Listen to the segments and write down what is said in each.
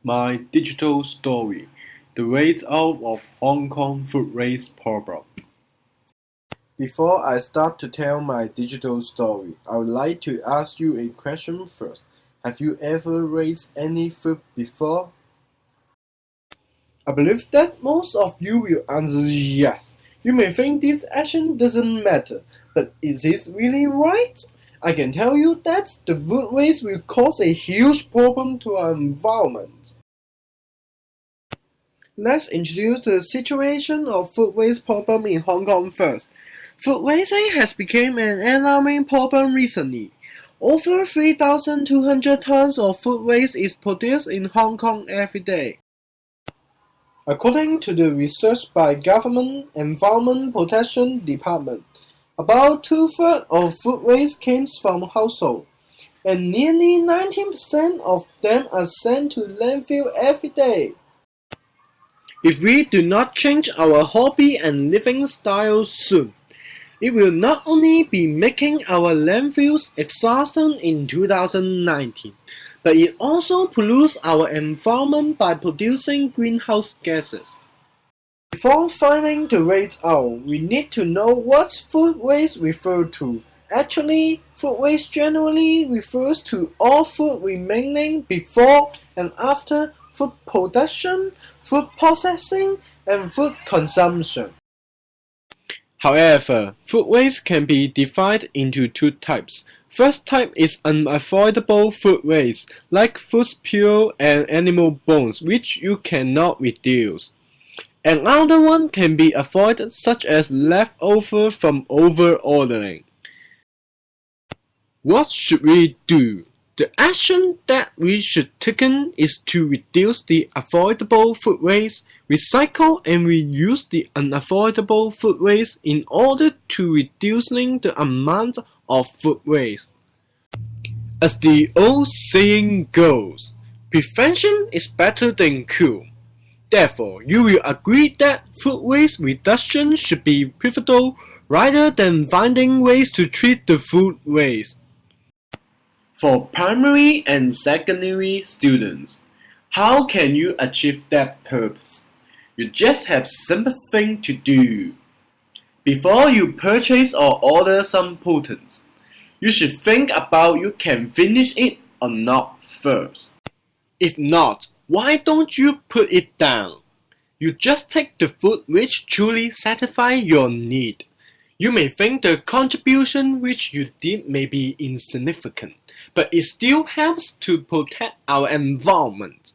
My digital story: The Ways Out of Hong Kong Food Waste Problem. Before I start to tell my digital story, I would like to ask you a question first. Have you ever raised any food before? I believe that most of you will answer yes. You may think this action doesn't matter, but is this really right? I can tell you that the food waste will cause a huge problem to our environment. Let's introduce the situation of food waste problem in Hong Kong first. Food wasting has become an alarming problem recently. Over 3,200 tons of food waste is produced in Hong Kong every day. According to the research by Government Environment Protection Department, about two-thirds of food waste comes from households, and nearly 19% of them are sent to landfill every day. If we do not change our hobby and living style soon, it will not only be making our landfills exhausted in 2019, but it also pollutes our environment by producing greenhouse gases. Before finding the waste out, we need to know what food waste refers to. Actually, food waste generally refers to all food remaining before and after food production, food processing, and food consumption. However, food waste can be divided into two types. First type is unavoidable food waste, like food spill and animal bones, which you cannot reduce. Another one can be avoided, such as leftover from over-ordering. What should we do? The action that we should take is to reduce the avoidable food waste, recycle and reuse the unavoidable food waste in order to reducing the amount of food waste. As the old saying goes, prevention is better than cure. Therefore, you will agree that food waste reduction should be pivotal rather than finding ways to treat the food waste. For primary and secondary students, how can you achieve that purpose? You just have simple thing to do. Before you purchase or order some pollutants, you should think about you can finish it or not first. If not, why don't you put it down? You just take the food which truly satisfies your need. You may think the contribution which you did may be insignificant, but it still helps to protect our environment.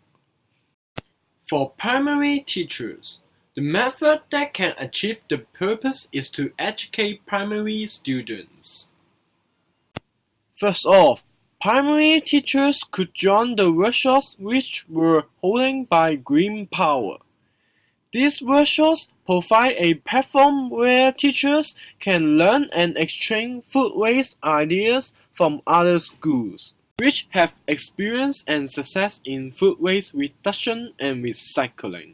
For primary teachers, the method that can achieve the purpose is to educate primary students. First off, primary teachers could join the workshops which were holding by Green Power. These workshops provide a platform where teachers can learn and exchange food waste ideas from other schools, which have experience and success in food waste reduction and recycling.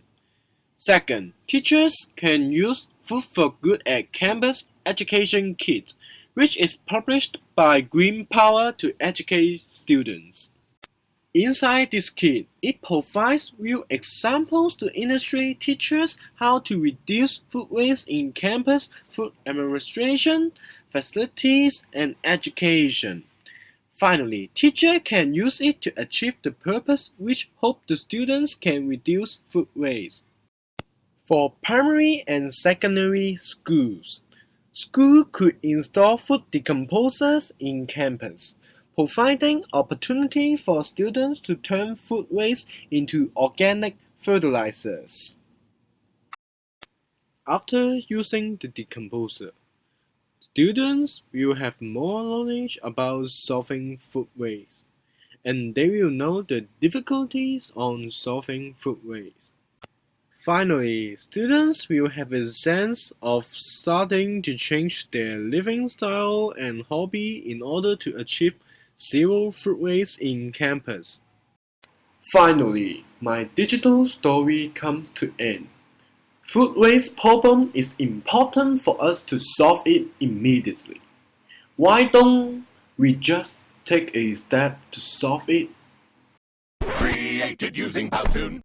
Second, teachers can use Food for Good at Campus Education Kit, which is published by Green Power to educate students. Inside this kit, it provides real examples to illustrate teachers how to reduce food waste in campus food administration, facilities, and education. Finally, teachers can use it to achieve the purpose which hope the students can reduce food waste. For primary and secondary schools, schools could install food decomposers in campus, providing opportunity for students to turn food waste into organic fertilizers. After using the decomposer, students will have more knowledge about solving food waste, and they will know the difficulties on solving food waste. Finally, students will have a sense of starting to change their living style and hobby in order to achieve zero food waste in campus. Finally, my digital story comes to end. Food waste problem is important for us to solve it immediately. Why don't we just take a step to solve it? created using Powtoon.